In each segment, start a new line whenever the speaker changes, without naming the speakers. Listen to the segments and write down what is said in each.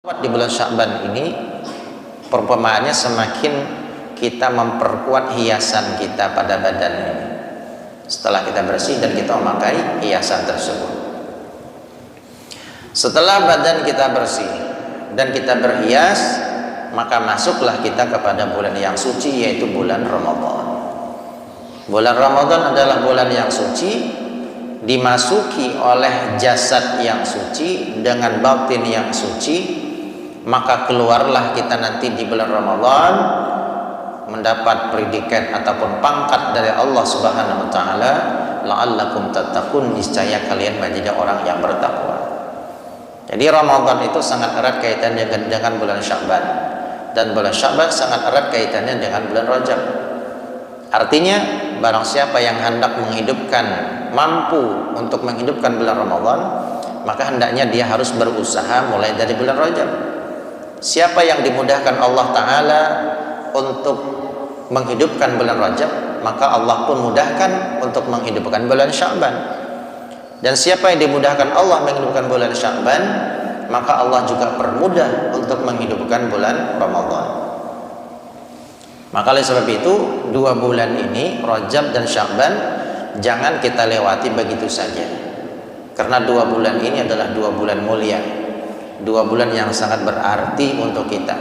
Di bulan Sya'ban ini perumpamaannya semakin kita memperkuat hiasan kita pada badan ini. Setelah kita bersih dan kita memakai hiasan tersebut. Setelah badan kita bersih dan kita berhias, maka masuklah kita kepada bulan yang suci, yaitu bulan Ramadan. Bulan Ramadan adalah bulan yang suci, dimasuki oleh jasad yang suci dengan batin yang suci. Maka keluarlah kita nanti di bulan Ramadan mendapat predikat ataupun pangkat dari Allah Subhanahu wa taala, la'allakum tattaqun, niscaya kalian menjadi orang yang bertakwa. Jadi Ramadan itu sangat erat kaitannya dengan bulan Sya'ban, dan bulan Sya'ban sangat erat kaitannya dengan bulan Rajab. Artinya barang siapa yang hendak mampu untuk menghidupkan bulan Ramadan, maka hendaknya dia harus berusaha mulai dari bulan Rajab. Siapa yang dimudahkan Allah Ta'ala untuk menghidupkan bulan Rajab, maka Allah pun mudahkan untuk menghidupkan bulan Sya'ban. Dan siapa yang dimudahkan Allah menghidupkan bulan Sya'ban, maka Allah juga permudah untuk menghidupkan bulan Ramadan. Maka oleh sebab itu, 2 bulan ini, Rajab dan Sya'ban, jangan kita lewati begitu saja. Karena 2 bulan ini adalah 2 bulan mulia, 2 bulan yang sangat berarti untuk kita.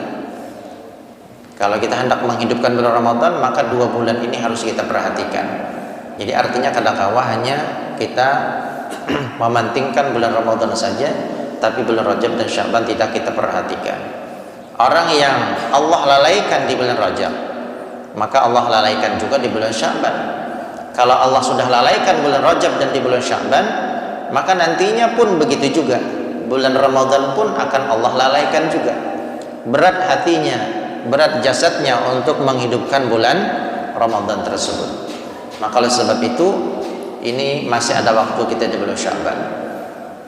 Kalau kita hendak menghidupkan bulan Ramadan, maka 2 bulan ini harus kita perhatikan. Jadi artinya kadangkala hanya kita mementingkan bulan Ramadan saja, tapi bulan Rajab dan Sya'ban tidak kita perhatikan. Orang yang Allah lalaikan di bulan Rajab, maka Allah lalaikan juga di bulan Sya'ban. Kalau Allah sudah lalaikan bulan Rajab dan di bulan Sya'ban, maka nantinya pun begitu juga. Bulan Ramadan pun akan Allah lalaikan juga. Berat hatinya, berat jasadnya untuk menghidupkan bulan Ramadan tersebut. Maka oleh sebab itu, ini masih ada waktu kita di bulan Sya'ban.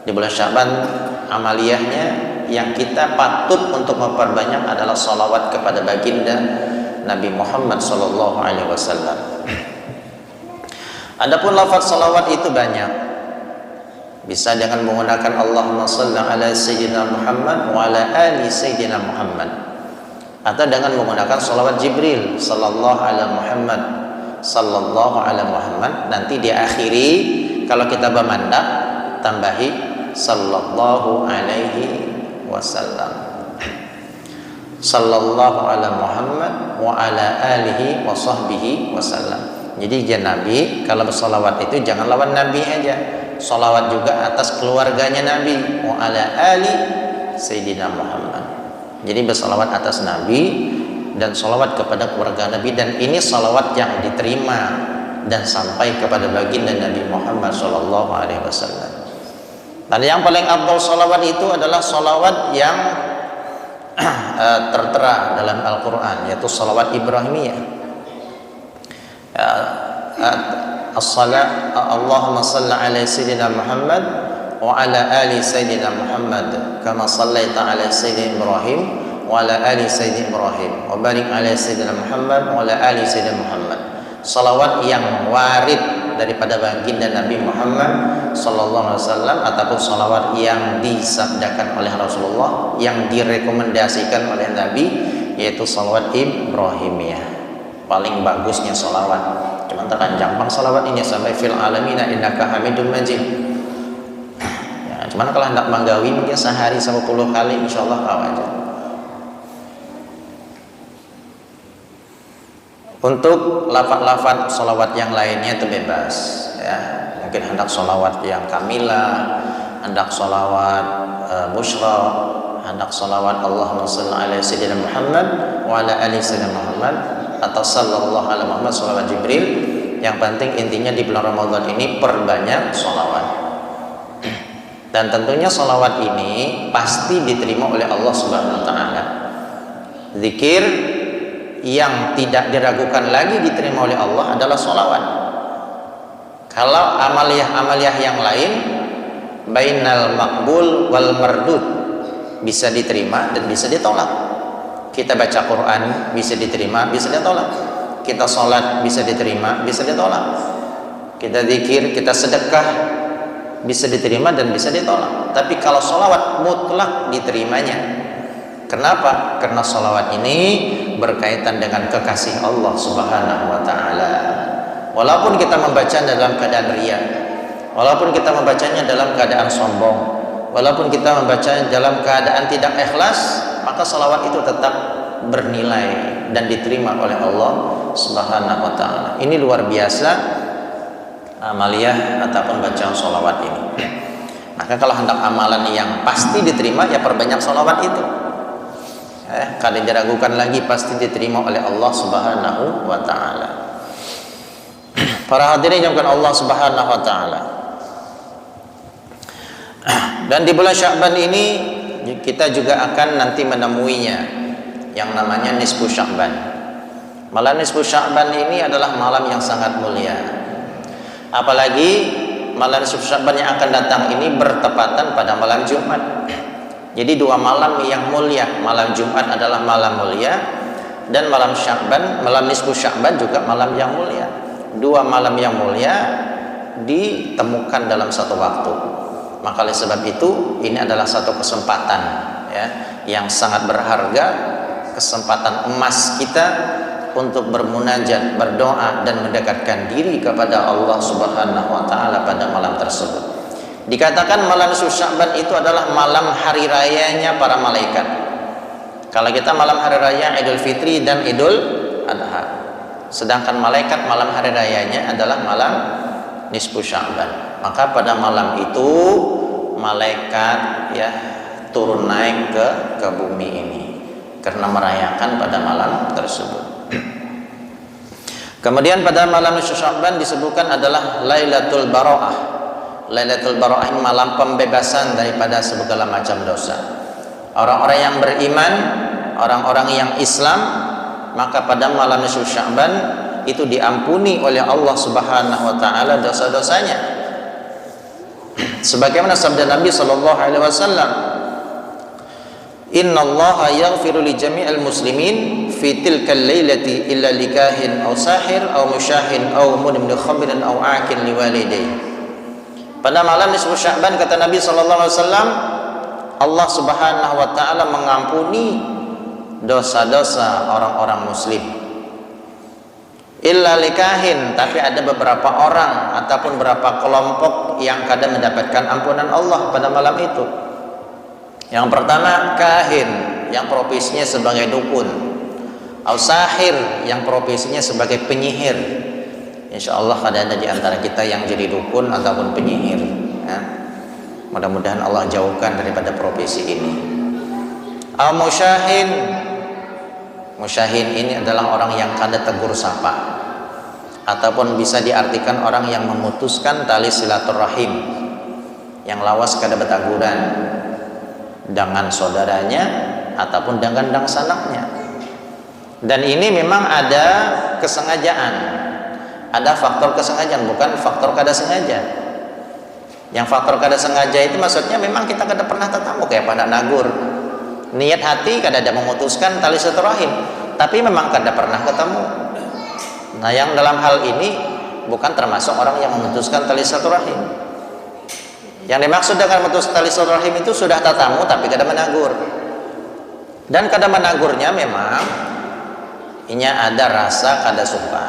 Di bulan Sya'ban, amaliyahnya yang kita patut untuk memperbanyak adalah salawat kepada baginda Nabi Muhammad SAW. Adapun lafaz salawat itu banyak. Bisa dengan menggunakan Allahumma shalli ala Sayyidina Muhammad wa ala ali Sayyidina Muhammad, atau dengan menggunakan salawat Jibril sallallahu ala Muhammad sallallahu ala Muhammad. Nanti diakhiri kalau kita bermandak, tambahi sallallahu alaihi wasallam, sallallahu ala Muhammad wa ala alihi wa sahbihi wasallam. Jadi Nabi kalau bersalawat itu jangan lawan Nabi aja, salawat juga atas keluarganya Nabi, wa ala ali Sayyidina Muhammad. Jadi bersalawat atas Nabi dan salawat kepada keluarga Nabi, dan ini salawat yang diterima dan sampai kepada baginda Nabi Muhammad SAW. Dan yang paling afdal salawat itu adalah salawat yang tertera dalam Al-Quran, yaitu salawat Ibrahimiyah. Allahumma salli ala Sayyidina Muhammad wa ala ali Sayyidina Muhammad kama sallaita ala Sayyidina Ibrahim wa ala ali Sayyidina Ibrahim wa barik ala Sayyidina Muhammad wa ala ali Sayyidina Muhammad. Salawat yang warid daripada baginda Nabi Muhammad sallallahu alaihi wasallam, ataupun salawat yang disabdakan oleh Rasulullah, yang direkomendasikan oleh Nabi, yaitu salawat Ibrahimiyah. Paling bagusnya salawat. Cuma terpanjang bang salawat ini sampai fil alamina innaka hamidun majid. Ya, cuman kalau hendak menggawi mungkin sehari 10 kali insyaallah kau aja. Untuk lafaz-lafaz salawat yang lainnya itu bebas ya. Mungkin hendak salawat yang kamilah, hendak salawat busyra, hendak salawat Allahumma shalli ala Sayyidina Muhammad wa ala ali Sayyidina Muhammad, atau sallallahu alaihi Muhammad salawat Jibril. Yang penting intinya di bulan Ramadan ini perbanyak salawat. Dan tentunya salawat ini pasti diterima oleh Allah Subhanahu wa taala. Zikir yang tidak diragukan lagi diterima oleh Allah adalah salawat. Kalau amaliyah yang lain, bainal maqbul wal mardud, bisa diterima dan bisa ditolak. Kita baca Quran bisa diterima, bisa ditolak. Kita sholat bisa diterima, bisa ditolak. Kita zikir, kita sedekah bisa diterima dan bisa ditolak. Tapi kalau sholawat mutlak diterimanya. Kenapa? Karena sholawat ini berkaitan dengan kekasih Allah Subhanahu wa Ta'ala. Walaupun kita membaca dalam keadaan riya, walaupun kita membacanya dalam keadaan sombong, walaupun kita membacanya dalam keadaan tidak ikhlas, maka sholawat itu tetap bernilai dan diterima oleh Allah Subhanahu wa Ta'ala. Ini luar biasa amaliyah ataupun bacaan sholawat ini. Maka kalau hendak amalan yang pasti diterima, ya perbanyak sholawat itu. Kada diragukan lagi, pasti diterima oleh Allah Subhanahu wa Ta'ala. Para hadirin yang dimuliakan Allah Subhanahu wa Ta'ala. Dan di bulan Sya'ban ini kita juga akan nanti menemuinya yang namanya nisfu Sya'ban. Malam nisfu Sya'ban ini adalah malam yang sangat mulia. Apalagi malam nisfu Sya'ban yang akan datang ini bertepatan pada malam Jumat. Jadi dua malam yang mulia. Malam Jumat adalah malam mulia, dan malam Sya'ban, malam nisfu Sya'ban juga malam yang mulia. Dua malam yang mulia ditemukan dalam satu waktu. Maka oleh sebab itu ini adalah satu kesempatan ya, yang sangat berharga, kesempatan emas kita untuk bermunajat, berdoa dan mendekatkan diri kepada Allah Subhanahu wa Ta'ala pada malam tersebut. Dikatakan malam nisfu Sya'ban itu adalah malam hari rayanya para malaikat. Kalau kita malam hari raya Idul Fitri dan Idul Adha, sedangkan malaikat malam hari rayanya adalah malam nisfu Sya'ban. Maka pada malam itu malaikat ya turun naik ke bumi ini karena merayakan pada malam tersebut. Kemudian pada malam nisfu Sya'ban disebutkan adalah Lailatul Bara'ah. Lailatul Bara'ah ini malam pembebasan daripada segala macam dosa. Orang-orang yang beriman, orang-orang yang Islam, maka pada malam nisfu Sya'ban itu diampuni oleh Allah Subhanahu wa Ta'ala dosa-dosanya. Sebagaimana sabda Nabi sallallahu alaihi wasallam, "Innallaha yaghfiru li jami'il muslimin fi tilkal lailati illa likahin aw sahir aw musyahin aw mudmin khamrin aw akil liwalidayhi." Pada malam nisfu Sya'ban kata Nabi sallallahu alaihi wasallam, Allah Subhanahu wa Ta'ala mengampuni dosa-dosa orang-orang muslim. Illa likahin, tapi ada beberapa orang ataupun beberapa kelompok yang kadang mendapatkan ampunan Allah pada malam itu. Yang pertama kahin, yang profesinya sebagai dukun, atau sahir, yang profesinya sebagai penyihir. Insya Allah ada di antara kita yang jadi dukun ataupun penyihir ya. Mudah-mudahan Allah jauhkan daripada profesi ini. Al-musyahin, musyahin ini adalah orang yang kada tegur sapa, ataupun bisa diartikan orang yang memutuskan tali silaturahim, yang lawas kada betaguran dengan saudaranya ataupun dengan dangsanaknya. Dan ini memang ada kesengajaan, ada faktor kesengajaan, bukan faktor kada sengaja. Yang faktor kada sengaja itu maksudnya memang kita kada pernah ketemu, kayak pada nagur. Niat hati kada ada memutuskan tali silaturahim, tapi memang kada pernah ketemu. Nah, yang dalam hal ini bukan termasuk orang yang memutuskan tali silaturahim. Yang dimaksud dengan memutuskan tali silaturahim itu sudah tatamu tapi kada menagur. Dan kada menagurnya memang inya ada rasa kada suka,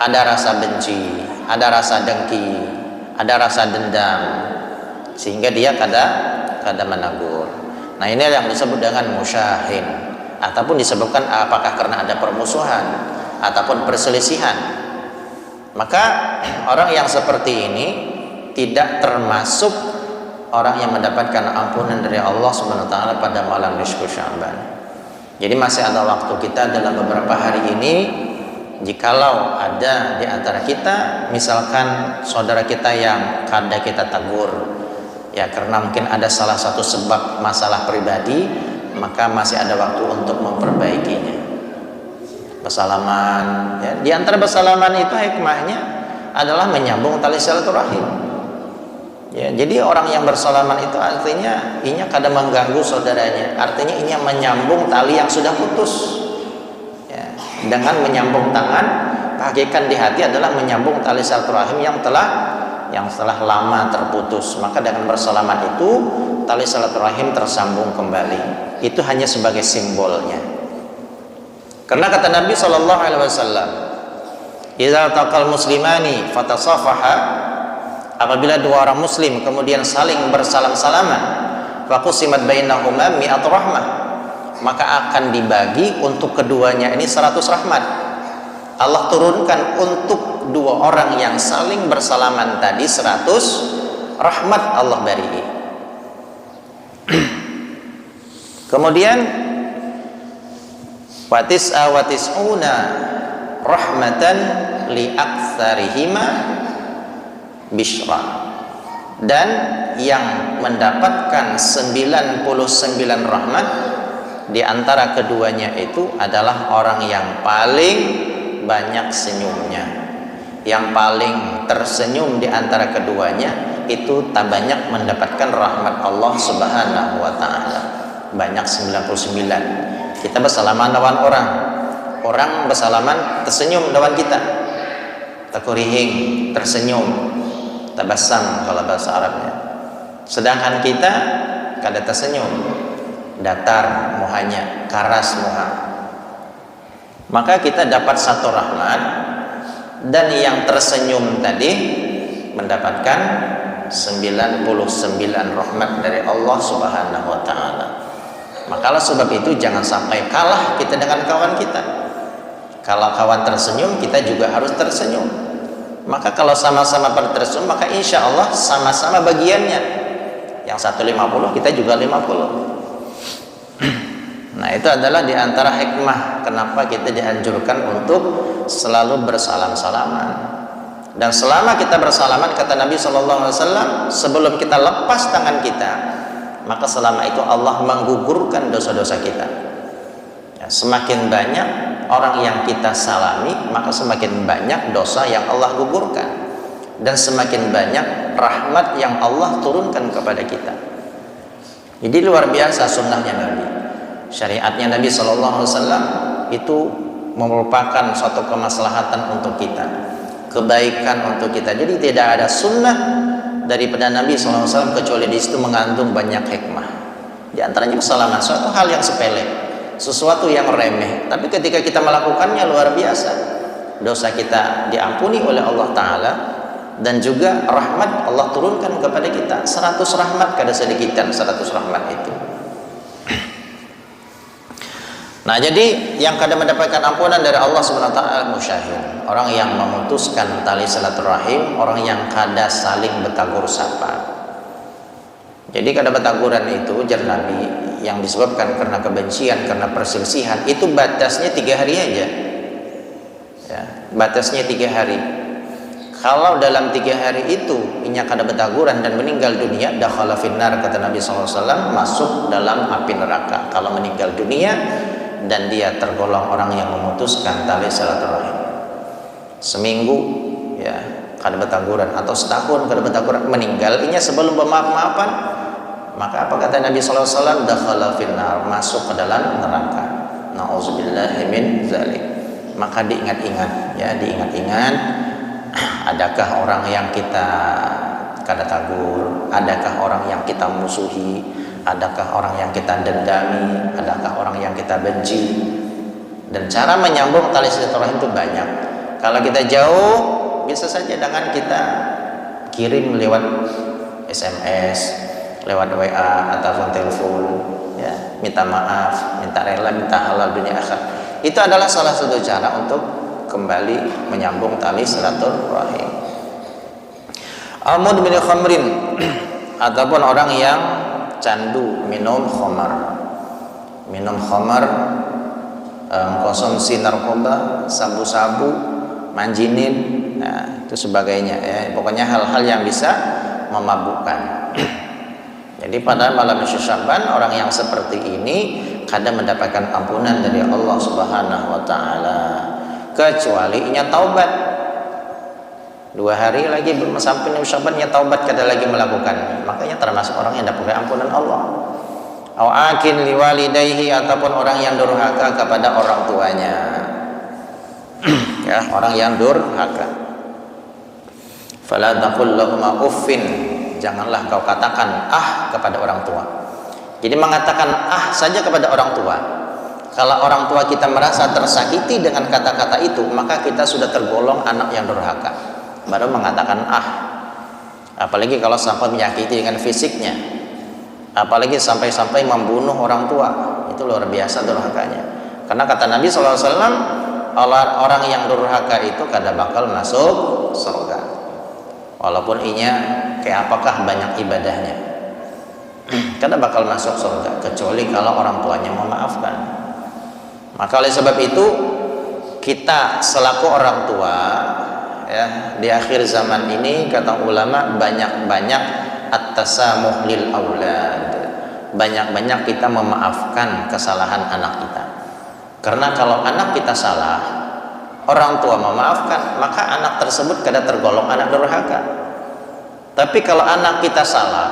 ada rasa benci, ada rasa dengki, ada rasa dendam, sehingga dia kada menagur. Nah, ini yang disebut dengan musyahin, ataupun disebutkan apakah karena ada permusuhan ataupun perselisihan. Maka orang yang seperti ini tidak termasuk orang yang mendapatkan ampunan dari Allah Subhanahu wa Ta'ala pada malam nisfu Sya'ban. Jadi masih ada waktu kita dalam beberapa hari ini. Jikalau ada di antara kita misalkan saudara kita yang kada kita tegur ya karena mungkin ada salah satu sebab masalah pribadi, maka masih ada waktu untuk memperbaikinya. Bersalaman ya. Di antara bersalaman itu hikmahnya adalah menyambung tali silaturahim. Ya, jadi orang yang bersalaman itu artinya inya kada mengganggu saudaranya, artinya inya menyambung tali yang sudah putus. Dengan menyambung tangan, hakikat di hati adalah menyambung tali silaturahim yang telah lama terputus. Maka dengan bersalaman itu tali silaturahim tersambung kembali. itu hanya sebagai simbolnya. Karena kata Nabi sallallahu alaihi wasallam, "Idza taqal muslimani fatasafaha," apabila dua orang muslim kemudian saling bersalam-salaman, faqusimat bainahuma mi'atu rahmah, maka akan dibagi untuk keduanya ini 100 rahmat. Allah turunkan untuk dua orang yang saling bersalaman tadi 100 rahmat Allah beri. Kemudian watis'a watis'una rahmatan li aktsarihima bishra, dan yang mendapatkan 99 rahmat di antara keduanya itu adalah orang yang paling banyak senyumnya. Yang paling tersenyum di antara keduanya itu tak banyak mendapatkan rahmat Allah Subhanahu wa taala. Banyak 99. Kita bersalaman lawan orang bersalaman tersenyum lawan kita. Takurihing, tersenyum, tabassam kalau bahasa Arabnya. Sedangkan kita kada tersenyum, datar muhanya, karas muha. Maka kita dapat 1 rahmat, dan yang tersenyum tadi mendapatkan 99 rahmat dari Allah Subhanahu wa taala. Maka sebab itu jangan sampai kalah kita dengan kawan kita. Kalau kawan tersenyum, kita juga harus tersenyum. Maka kalau sama-sama tersenyum, maka insya Allah sama-sama bagiannya. Yang 150, kita juga 50. Nah, itu adalah diantara hikmah kenapa kita dianjurkan untuk selalu bersalam-salaman. Dan selama kita bersalaman, kata Nabi SAW, sebelum kita lepas tangan kita, maka selama itu Allah menggugurkan dosa-dosa kita. Ya, semakin banyak orang yang kita salami, maka semakin banyak dosa yang Allah gugurkan, dan semakin banyak rahmat yang Allah turunkan kepada kita. Jadi luar biasa sunnahnya Nabi, syariatnya Nabi SAW itu merupakan suatu kemaslahatan untuk kita, kebaikan untuk kita. Jadi tidak ada sunnah daripada Nabi SAW kecuali di situ mengandung banyak hikmah. Di antaranya kesalahan, suatu hal yang sepele, sesuatu yang remeh, tapi ketika kita melakukannya luar biasa, dosa kita diampuni oleh Allah Ta'ala, dan juga rahmat Allah turunkan kepada kita. 100 rahmat, kada sedikitan 100 rahmat itu. Nah, jadi yang kada mendapatkan ampunan dari Allah Subhanahu wa taala musyahid, orang yang memutuskan tali silaturahim, orang yang kada saling bertagur sapa. Jadi kada bertaguran itu jar Nabi yang disebabkan karena kebencian, karena perselisihan, itu batasnya 3 hari aja. Ya, batasnya 3 hari. Kalau dalam 3 hari itu inya kada bertaguran dan meninggal dunia, dakhala finnar, kata Nabi SAW, masuk dalam api neraka. Kalau meninggal dunia dan dia tergolong orang yang memutuskan tali silaturahim, seminggu ya kada bertaguran, atau setahun kada bertaguran, meninggal inya sebelum bermaaf-maafan, maka apa kata Nabi SAW? Dakhala finnar, masuk ke dalam neraka. Nauzubillahi min dzalik. Maka diingat-ingat ya, diingat-ingat, adakah orang yang kita kada tagur, adakah orang yang kita musuhi, adakah orang yang kita dendami, adakah orang yang kita benci. Dan cara menyambung tali silaturahim itu banyak. Kalau kita jauh, bisa saja dengan kita kirim lewat SMS, lewat WA ataupun telepon, ya, minta maaf, minta rela, minta halal dunia akhirat. Itu adalah salah satu cara untuk kembali menyambung tali silaturahim. Amud min khamrin, ataupun orang yang candu minum khamar. Minum khamar, konsumsi narkoba, sabu-sabu, manjinin, nah itu sebagainya ya. Pokoknya hal-hal yang bisa memabukkan. Jadi pada malam Sya'ban, orang yang seperti ini kadang mendapatkan ampunan dari Allah Subhanahu wa taala, kecuali inya taubat. 2 hari lagi belum sampai Sya'ban, nya taubat kada lagi melakukan, makanya termasuk orang yang dapat ampunan Allah. Au akin liwalidayhi, ataupun orang yang durhaka kepada orang tuanya. Ya, orang yang durhaka. Fala taqul lahum uffin, janganlah kau katakan kepada orang tua. Jadi mengatakan ah saja kepada orang tua, kalau orang tua kita merasa tersakiti dengan kata-kata itu, maka kita sudah tergolong anak yang durhaka. Baru mengatakan ah. Apalagi kalau sampai menyakiti dengan fisiknya, apalagi sampai-sampai membunuh orang tua, itu luar biasa durhakanya. Karena kata Nabi SAW, orang yang durhaka itu kada bakal masuk surga, walaupun inya kayak apakah banyak ibadahnya, kada bakal masuk surga kecuali kalau orang tuanya memaafkan. Maka oleh sebab itu kita selaku orang tua, ya, di akhir zaman ini kata ulama banyak-banyak at-tasamuh lil aulad, banyak-banyak kita memaafkan kesalahan anak kita. Karena kalau anak kita salah, orang tua memaafkan, maka anak tersebut kada tergolong anak durhaka. Tapi kalau anak kita salah,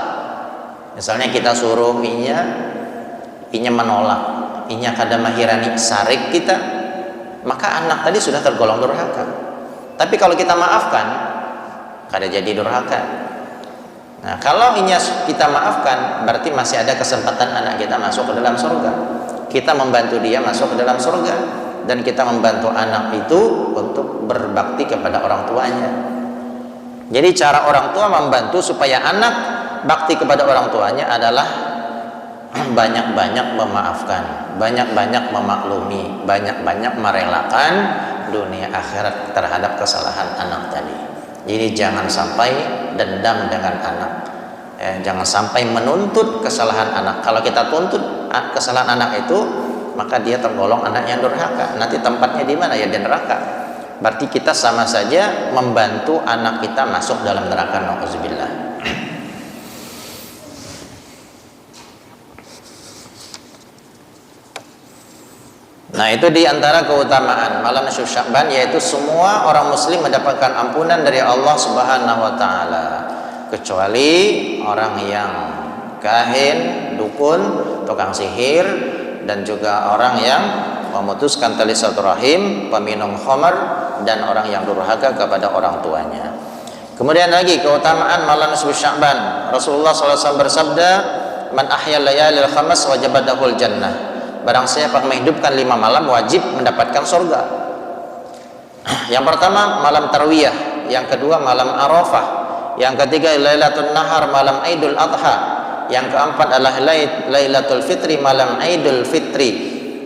misalnya kita suruh inya menolak, inya kada mahirani sarik kita, maka anak tadi sudah tergolong durhaka. Tapi kalau kita maafkan, kada jadi durhaka. Nah, kalau inya kita maafkan, berarti masih ada kesempatan anak kita masuk ke dalam surga. Kita membantu dia masuk ke dalam surga, dan kita membantu anak itu untuk berbakti kepada orang tuanya. Jadi cara orang tua membantu supaya anak bakti kepada orang tuanya adalah banyak-banyak memaafkan, banyak-banyak memaklumi, banyak-banyak merelakan dunia akhirat terhadap kesalahan anak tadi. Jadi jangan sampai dendam dengan anak, jangan sampai menuntut kesalahan anak. Kalau kita tuntut kesalahan anak itu, maka dia tergolong anak yang durhaka. Nanti tempatnya di mana? Ya di neraka. Berarti kita sama saja membantu anak kita masuk dalam neraka. Nauzubillah. Nah, itu diantara keutamaan malam nisfu Sya'ban, yaitu semua orang muslim mendapatkan ampunan dari Allah Subhanahu wa taala, kecuali orang yang kahin, dukun, tukang sihir, dan juga orang yang memutuskan tali silaturahim, peminum khamar, dan orang yang durhaka kepada orang tuanya. Kemudian lagi keutamaan malam nisfu Sya'ban, Rasulullah SAW bersabda, man ahya layalil khamas wajabadahul jannah. Barang siapa menghidupkan 5 malam wajib mendapatkan surga. Yang pertama malam tarwiyah, yang kedua malam arafah, yang ketiga lailatul nahar malam Idul Adha, yang keempat adalah lailatul fitri malam Idul Fitri,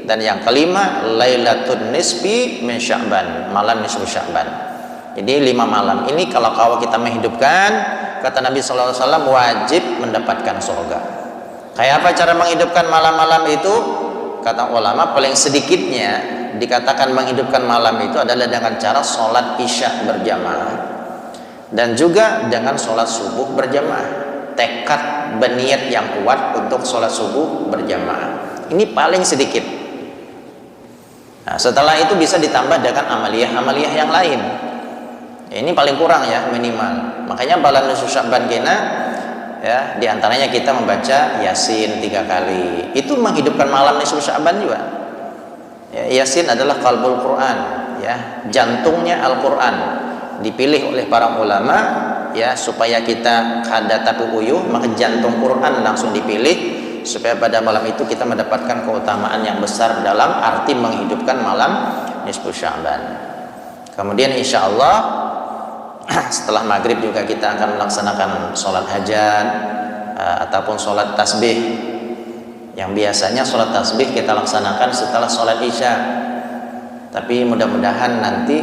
dan yang kelima lailatul nisfi min Sya'ban, malam nisfu Sya'ban. Jadi 5 malam ini kalau kita menghidupkan, kata Nabi SAW, wajib mendapatkan surga. Kayak apa cara menghidupkan malam-malam itu? Kata ulama paling sedikitnya dikatakan menghidupkan malam itu adalah dengan cara sholat isya berjamaah, dan juga dengan sholat subuh berjamaah. Tekad berniat yang kuat untuk sholat subuh berjamaah, ini paling sedikit. Nah, setelah itu bisa ditambah dengan amaliyah-amaliyah yang lain. Ini paling kurang ya, minimal. Makanya bulan Sya'ban gena, ya, diantaranya kita membaca Yasin 3 kali. Itu menghidupkan malam nisfu Sya'ban juga. Ya, Yasin adalah qalbul Quran, ya, jantungnya Al-Quran. Dipilih oleh para ulama, ya, supaya kita kada tapi uyuh, maka jantung Quran langsung dipilih supaya pada malam itu kita mendapatkan keutamaan yang besar dalam arti menghidupkan malam nisfu Sya'ban. Kemudian insya Allah setelah maghrib juga kita akan melaksanakan sholat hajat ataupun sholat tasbih, yang biasanya sholat tasbih kita laksanakan setelah sholat isya. Tapi mudah-mudahan nanti,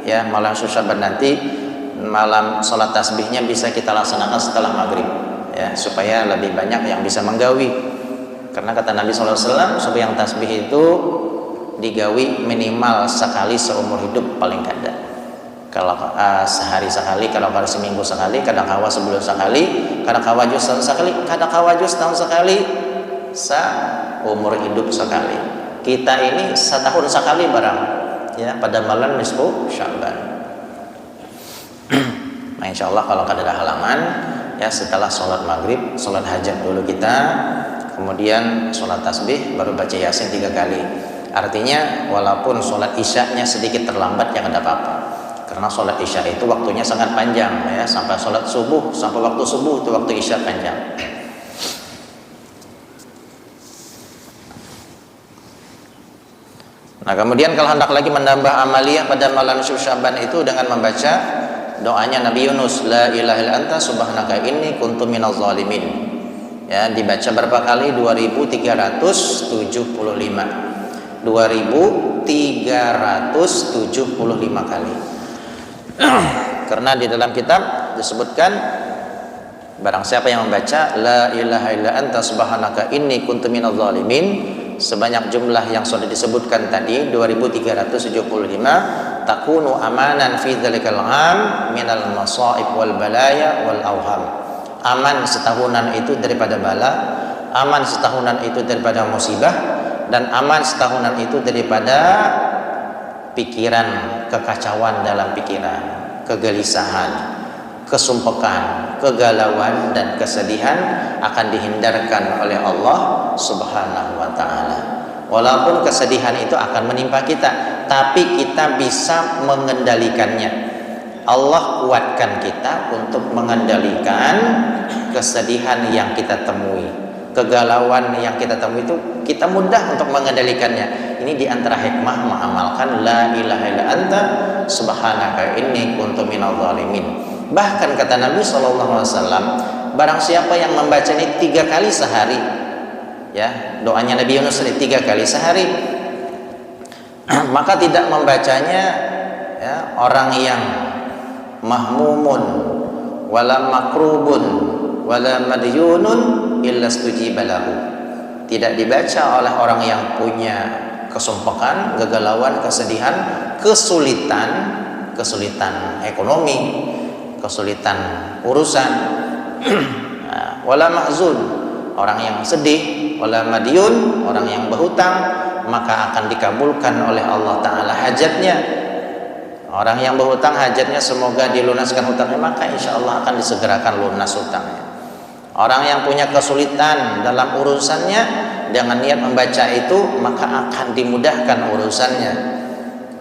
ya, malam Sya'ban nanti malam sholat tasbihnya bisa kita laksanakan setelah maghrib, ya, supaya lebih banyak yang bisa menggawi. Karena kata Nabi SAW, supaya yang tasbih itu digawi minimal sekali seumur hidup paling kada. Kalau sehari sekali, kalau seminggu sekali, kadang kawa sebulan sekali, kadang kawa jus tahun sekali, kadang kawa jus tahun sekali, seumur hidup sekali. Kita ini setahun sekali barang, ya, pada malam nisfu Sya'ban. Nah, insya Allah kalau kada ada halaman, ya, setelah sholat maghrib, sholat hajat dulu kita, kemudian sholat tasbih, baru baca Yasin 3 kali. Artinya walaupun sholat isya'nya sedikit terlambat, ya kada apa-apa. Karena sholat isya itu waktunya sangat panjang, ya, sampai sholat subuh, sampai waktu subuh itu waktu isya panjang. Nah, kemudian kalau hendak lagi menambah amaliyah pada malam Sya'ban itu dengan membaca doanya Nabi Yunus, la ilaha illa anta subhanaka inni kuntu minaz zalimin. Ya, dibaca berapa kali? 2375. 2375 kali. Karena di dalam kitab disebutkan barang siapa yang membaca la ilaha illa anta subhanaka inni kuntu minaz zalimin sebanyak jumlah yang sudah disebutkan tadi 2375, takunu amanan fi dzalikal am minal masaib wal balaya wal auham. Aman setahunan itu daripada bala, aman setahunan itu daripada musibah, dan aman setahunan itu daripada pikiran, kekacauan dalam pikiran, kegelisahan, kesumpekan, kegalauan dan kesedihan akan dihindarkan oleh Allah Subhanahu wa taala. Walaupun kesedihan itu akan menimpa kita, tapi kita bisa mengendalikannya. Allah kuatkan kita untuk mengendalikan kesedihan yang kita temui, kegalauan yang kita temui itu kita mudah untuk mengendalikannya. Ini diantara hikmah mengamalkan la ilaha illa anta subhanaka inni kuntu minadz zalimin. Bahkan kata Nabi SAW, barang siapa yang membaca ini 3 kali sehari, ya, doanya Nabi Yunus ini 3 kali sehari, maka tidak membacanya, ya, orang yang mahmumun wala makrubun wala madyunun illa stujiba lahu. Tidak dibaca oleh orang yang punya kesumpekan, kegalauan, kesedihan, kesulitan ekonomi, kesulitan urusan, wala mahzun, orang yang sedih, wala madyun, orang yang berhutang, maka akan dikabulkan oleh Allah Ta'ala hajatnya. Orang yang berhutang hajatnya semoga dilunaskan hutangnya, maka insya Allah akan disegerakan lunas hutangnya. Orang yang punya kesulitan dalam urusannya, dengan niat membaca itu maka akan dimudahkan urusannya.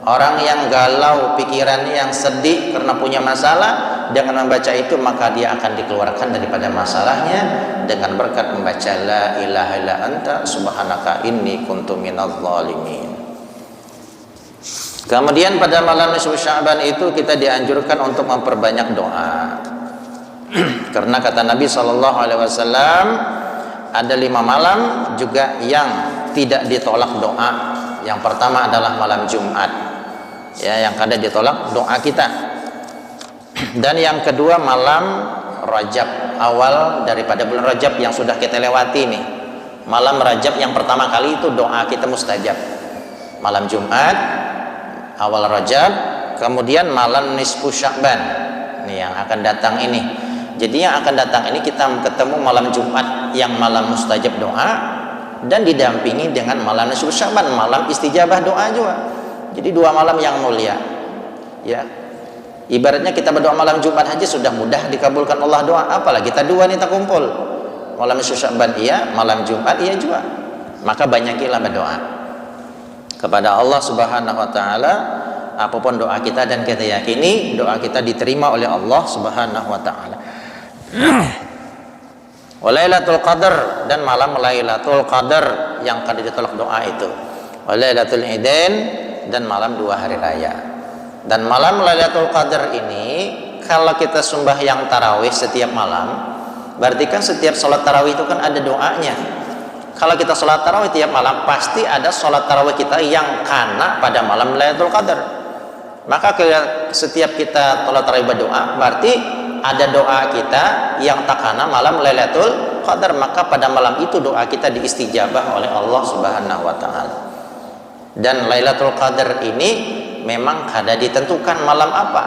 Orang yang galau pikirannya, yang sedih karena punya masalah, dengan membaca itu maka dia akan dikeluarkan daripada masalahnya dengan berkat membaca la ilaha illa anta subhanaka inni kuntu minadz zalimin. Kemudian pada malam nisfu Sya'ban itu kita dianjurkan untuk memperbanyak doa. Karena kata Nabi SAW, ada 5 malam juga yang tidak ditolak doa. Yang pertama adalah malam Jumat, ya, yang kada ditolak doa kita. Dan yang kedua malam Rajab, awal daripada bulan Rajab yang sudah kita lewati nih. Malam Rajab yang pertama kali itu doa kita mustajab. Malam Jumat, awal Rajab, kemudian malam nisfu Sya'ban ini yang akan datang ini. Jadi yang akan datang ini kita ketemu malam Jumat yang malam mustajab doa, dan didampingi dengan malam nisfu Sya'ban, malam istijabah doa juga. Jadi 2 malam yang mulia, ya. Ibaratnya kita berdoa malam Jumat aja sudah mudah dikabulkan Allah doa, apalagi kita 2 nih tak kumpul, malam nisfu Sya'ban iya, malam Jumat iya juga. Maka banyakilah berdoa kepada Allah Subhanahu wa taala. Apapun doa kita, dan kita yakini doa kita diterima oleh Allah Subhanahu wa taala. Walailatul Qadar, dan malam Lailatul Qadar yang kada ditolak doa itu. Walailatul Idain, dan malam 2 hari raya. Dan malam Lailatul Qadar ini kalau kita sembahyang tarawih setiap malam, berarti kan setiap sholat tarawih itu kan ada doanya. Kalau kita sholat tarawih tiap malam, pasti ada sholat tarawih kita yang kena pada malam Lailatul Qadar. Maka setiap kita sholat tarawih berdoa, berarti ada doa kita yang tak kena malam Lailatul Qadar. Maka pada malam itu doa kita diistijabah oleh Allah Subhanahu wa taala. Dan Lailatul Qadar ini memang kada ditentukan malam apa.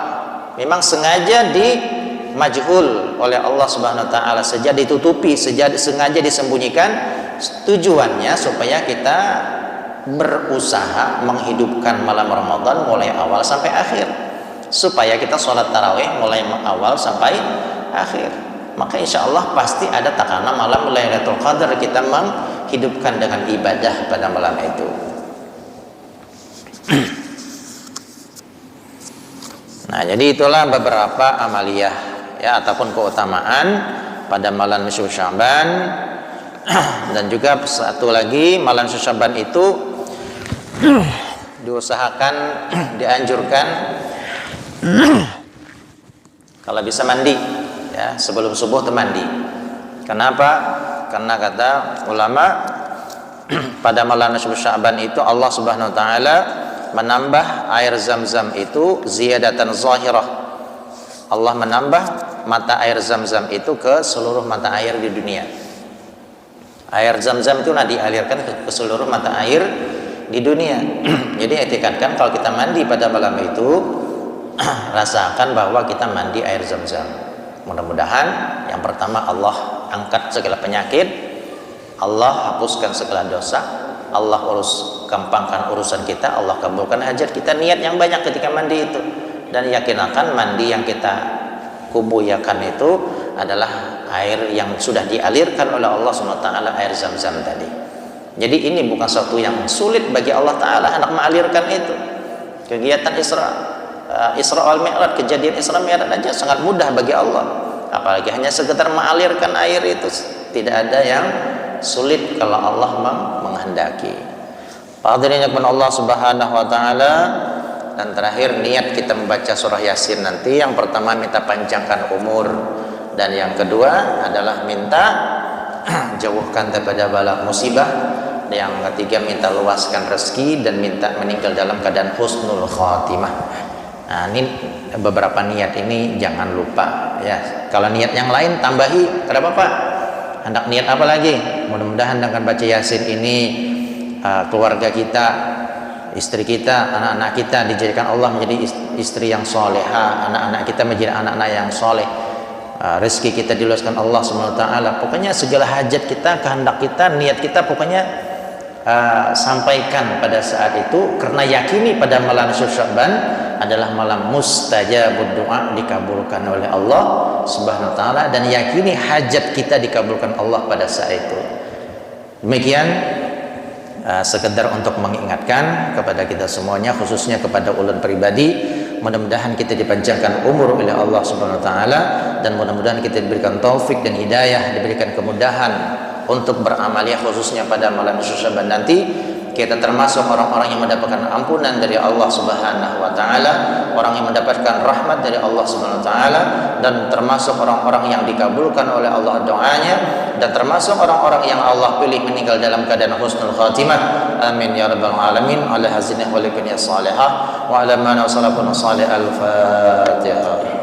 Memang sengaja majhul oleh Allah Subhanahu wa taala, sengaja ditutupi, sengaja disembunyikan. Tujuannya supaya kita berusaha menghidupkan malam Ramadan mulai awal sampai akhir, supaya kita sholat tarawih mulai awal sampai akhir. Maka insya Allah pasti ada takana malam Lailatul Qadar kita menghidupkan dengan ibadah pada malam itu. Nah, jadi itulah beberapa amaliyah, ya, ataupun keutamaan pada malam nisfu Sya'ban. Dan juga satu lagi, malam Sya'ban itu diusahakan dianjurkan kalau bisa mandi ya, sebelum subuh itu mandi. Kenapa? Karena kata ulama pada malam nisfu Sya'ban itu Allah Subhanahu wa taala menambah air Zam-Zam itu ziyadatan zahirah. Allah menambah mata air Zam-Zam itu ke seluruh mata air di dunia. Air Zam-Zam itu dialirkan ke seluruh mata air di dunia. Jadi etikatkan kalau kita mandi pada malam itu rasakan bahwa kita mandi air Zam-Zam. Mudah-mudahan yang pertama Allah angkat segala penyakit, Allah hapuskan segala dosa, Allah gampangkan urusan kita, Allah kabulkan hajat kita. Niat yang banyak ketika mandi itu, dan yakinkan mandi yang kita kubuyakan itu adalah air yang sudah dialirkan oleh Allah SWT, air Zam-Zam tadi. Jadi ini bukan sesuatu yang sulit bagi Allah Ta'ala hendak mengalirkan itu. Kegiatan Isra wal Mi'raj, kejadian Isra Mi'raj aja sangat mudah bagi Allah, apalagi hanya sekedar mengalirkan air itu. Tidak ada yang sulit kalau Allah menghendaki. Hadirin yang Allah Subhanahu wa taala, dan terakhir niat kita membaca surah Yasin nanti, yang pertama minta panjangkan umur, dan yang kedua adalah minta jauhkan daripada bala musibah, yang ketiga minta luaskan rezeki, dan minta meninggal dalam keadaan husnul khatimah. Nah, ini beberapa niat ini jangan lupa ya. Kalau niat yang lain tambahi, kenapa Pak? Hendak niat apa lagi? Mudah-mudahan dengan baca Yasin ini keluarga kita, istri kita, anak-anak kita dijadikan Allah menjadi istri yang soleha, anak-anak kita menjadi anak-anak yang soleh, rezeki kita diluaskan Allah SWT. Pokoknya segala hajat kita, kehendak kita, niat kita pokoknya sampaikan pada saat itu, karena yakini pada malam Sya'ban adalah malam mustajabud doa, dikabulkan oleh Allah Subhanahu wa taala, dan yakini hajat kita dikabulkan Allah pada saat itu. Demikian sekedar untuk mengingatkan kepada kita semuanya, khususnya kepada ulun pribadi. Mudah-mudahan kita dipanjangkan umur oleh Allah Subhanahu wa taala, dan mudah-mudahan kita diberikan taufik dan hidayah, diberikan kemudahan untuk beramaliyah, khususnya pada malam Sya'ban nanti. Kita termasuk orang-orang yang mendapatkan ampunan dari Allah Subhanahu wa taala, orang yang mendapatkan rahmat dari Allah Subhanahu wa taala, dan termasuk orang-orang yang dikabulkan oleh Allah doanya, dan termasuk orang-orang yang Allah pilih meninggal dalam keadaan husnul khatimah. Amin ya rabbal alamin. Ala hazinah wa likuniyas salihah wa ala man wa salafun salih. Al-Fatihah.